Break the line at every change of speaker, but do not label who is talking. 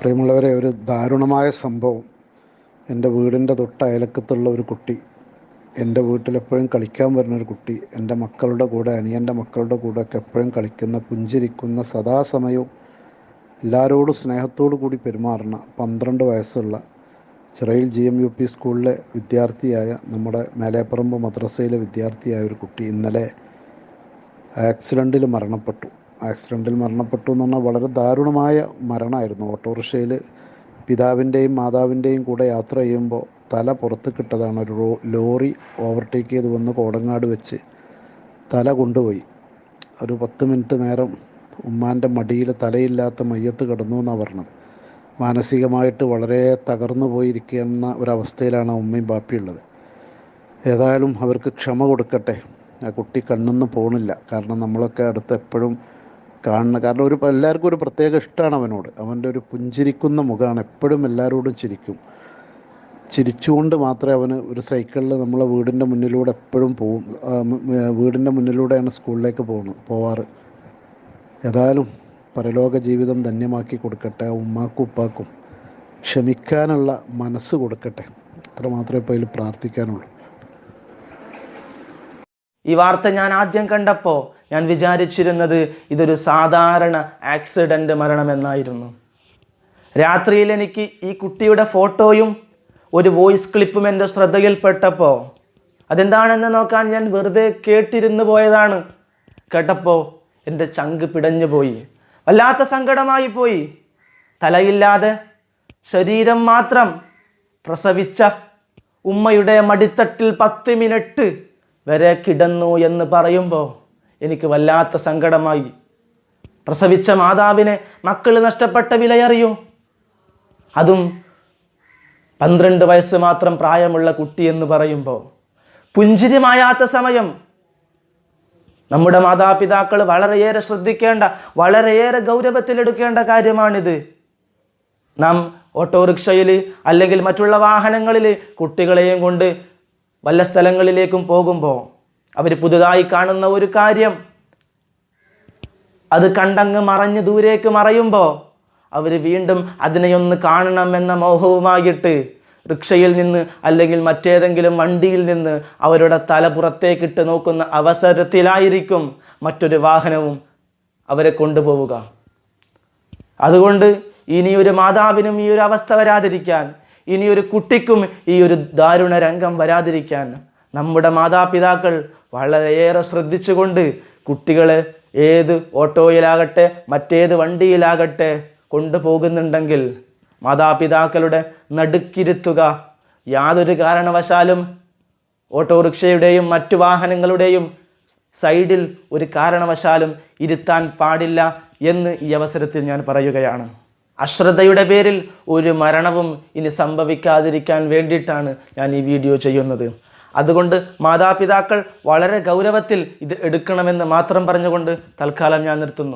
പ്രിയമുള്ളവരെ, ഒരു ദാരുണമായ സംഭവം. എൻ്റെ വീടിൻ്റെ തൊട്ട് അയലക്കത്തുള്ള ഒരു കുട്ടി, എൻ്റെ വീട്ടിലെപ്പോഴും കളിക്കാൻ വരുന്നൊരു കുട്ടി, എൻ്റെ മക്കളുടെ കൂടെ, അനിയൻ്റെ മക്കളുടെ കൂടെയൊക്കെ എപ്പോഴും കളിക്കുന്ന, പുഞ്ചിരിക്കുന്ന, സദാസമയവും എല്ലാവരോടും സ്നേഹത്തോടു കൂടി പെരുമാറുന്ന 12 വയസ്സുള്ള ചിറയിൽ GMUP സ്കൂളിലെ വിദ്യാർത്ഥിയായ, നമ്മുടെ മേലേപ്പറമ്പ് മദ്രസയിലെ വിദ്യാർത്ഥിയായ ഒരു കുട്ടി ഇന്നലെ ആക്സിഡൻറ്റിൽ മരണപ്പെട്ടു എന്ന് പറഞ്ഞാൽ വളരെ ദാരുണമായ മരണമായിരുന്നു. ഓട്ടോറിക്ഷയിൽ പിതാവിൻ്റെയും മാതാവിൻ്റെയും കൂടെ യാത്ര ചെയ്യുമ്പോൾ തല പുറത്ത് കിട്ടതാണ്. ഒരു ലോറി ഓവർടേക്ക് ചെയ്ത് വന്ന് കോടങ്ങാട് വെച്ച് തല കൊണ്ടുപോയി. ഒരു 10 മിനിറ്റ് നേരം ഉമ്മാൻ്റെ മടിയിൽ തലയില്ലാത്ത മയ്യത്ത് കിടന്നു എന്നാണ് പറഞ്ഞത്. മാനസികമായിട്ട് വളരെ തകർന്നു പോയിരിക്കുന്ന ഒരവസ്ഥയിലാണ് ഉമ്മയും ബാപ്പിയുള്ളത്. ഏതായാലും അവർക്ക് ക്ഷമ കൊടുക്കട്ടെ. ആ കുട്ടി കണ്ണിന്ന് പോണില്ല. കാരണം നമ്മളൊക്കെ അടുത്ത് എപ്പോഴും കാണുന്ന, കാരണം എല്ലാവർക്കും ഒരു പ്രത്യേക ഇഷ്ടമാണ് അവനോട്. അവൻ്റെ ഒരു പുഞ്ചിരിക്കുന്ന മുഖമാണ്, എപ്പോഴും എല്ലാവരോടും ചിരിച്ചുകൊണ്ട് മാത്രമേ അവന് ഒരു സൈക്കിളിൽ നമ്മളെ വീടിൻ്റെ മുന്നിലൂടെ എപ്പോഴും പോവും. വീടിൻ്റെ മുന്നിലൂടെയാണ് സ്കൂളിലേക്ക് പോവാറ്. ഏതായാലും പരലോക ജീവിതം ധന്യമാക്കി കൊടുക്കട്ടെ. ഉമ്മാക്കും ഉപ്പാക്കും ക്ഷമിക്കാനുള്ള മനസ്സ് കൊടുക്കട്ടെ. അത്ര മാത്രമേ ഇപ്പോൾ അതിൽ പ്രാർത്ഥിക്കാനുള്ളൂ.
ഈ വാർത്ത ഞാൻ ആദ്യം കണ്ടപ്പോൾ ഞാൻ വിചാരിച്ചിരുന്നത് ഇതൊരു സാധാരണ ആക്സിഡൻ്റ് മരണമെന്നായിരുന്നു. രാത്രിയിൽ എനിക്ക് ഈ കുട്ടിയുടെ ഫോട്ടോയും ഒരു വോയിസ് ക്ലിപ്പും എൻ്റെ ശ്രദ്ധയിൽപ്പെട്ടപ്പോൾ അതെന്താണെന്ന് നോക്കാൻ ഞാൻ വെറുതെ കേട്ടിരുന്നു പോയതാണ്. കേട്ടപ്പോൾ എൻ്റെ ചങ്ക് പിടഞ്ഞു പോയി. വല്ലാത്ത സങ്കടമായി പോയി. തലയില്ലാതെ ശരീരം മാത്രം പ്രസവിച്ച ഉമ്മയുടെ മടിത്തട്ടിൽ 10 മിനിറ്റ് വരെ കിടന്നു എന്ന് പറയുമ്പോൾ എനിക്ക് വല്ലാത്ത സങ്കടമായി. പ്രസവിച്ച മാതാവിനെ മക്കൾ നഷ്ടപ്പെട്ട വിലയറിയൂ. അതും 12 വയസ്സ് മാത്രം പ്രായമുള്ള കുട്ടി എന്ന് പറയുമ്പോൾ പുഞ്ചിരി മായാത്ത സമയം. നമ്മുടെ മാതാപിതാക്കൾ വളരെയേറെ ശ്രദ്ധിക്കേണ്ട, വളരെയേറെ ഗൗരവത്തിലെടുക്കേണ്ട കാര്യമാണിത്. നാം ഓട്ടോറിക്ഷയിൽ അല്ലെങ്കിൽ മറ്റുള്ള വാഹനങ്ങളിൽ കുട്ടികളെയും കൊണ്ട് വല്ല സ്ഥലങ്ങളിലേക്കും പോകുമ്പോൾ അവർ പുതുതായി കാണുന്ന ഒരു കാര്യം അത് കണ്ടങ്ങ് മറഞ്ഞ് ദൂരേക്ക് മറയുമ്പോൾ അവർ വീണ്ടും അതിനെയൊന്ന് കാണണമെന്ന മോഹവുമായിട്ട് റിക്ഷയിൽ നിന്ന് അല്ലെങ്കിൽ മറ്റേതെങ്കിലും വണ്ടിയിൽ നിന്ന് അവരുടെ തല പുറത്തേക്കിട്ട് നോക്കുന്ന അവസരത്തിലായിരിക്കും മറ്റൊരു വാഹനവും അവരെ കൊണ്ടുപോവുക. അതുകൊണ്ട് ഇനിയൊരു മാതാവിനും ഈ ഒരു അവസ്ഥ വരാതിരിക്കാൻ, ഇനിയൊരു കുട്ടിക്കും ഈ ഒരു ദാരുണ രംഗം വരാതിരിക്കാൻ നമ്മുടെ മാതാപിതാക്കൾ വളരെയേറെ ശ്രദ്ധിച്ചുകൊണ്ട് കുട്ടികളെ ഏത് ഓട്ടോയിലാകട്ടെ മറ്റേത് വണ്ടിയിലാകട്ടെ കൊണ്ടുപോകുന്നുണ്ടെങ്കിൽ മാതാപിതാക്കളുടെ നടുക്കിരുത്തുക. യാതൊരു കാരണവശാലും ഓട്ടോറിക്ഷയുടെയും മറ്റു വാഹനങ്ങളുടെയും സൈഡിൽ ഒരു കാരണവശാലും ഇരുത്താൻ പാടില്ല എന്ന് ഈ അവസരത്തിൽ ഞാൻ പറയുകയാണ്. അശ്രദ്ധയുടെ പേരിൽ ഒരു മരണവും ഇനി സംഭവിക്കാതിരിക്കാൻ വേണ്ടിയിട്ടാണ് ഞാൻ ഈ വീഡിയോ ചെയ്യുന്നത്. അതുകൊണ്ട് മാതാപിതാക്കൾ വളരെ ഗൗരവത്തിൽ ഇത് എടുക്കണമെന്ന് മാത്രം പറഞ്ഞുകൊണ്ട് തൽക്കാലം ഞാൻ നിർത്തുന്നു.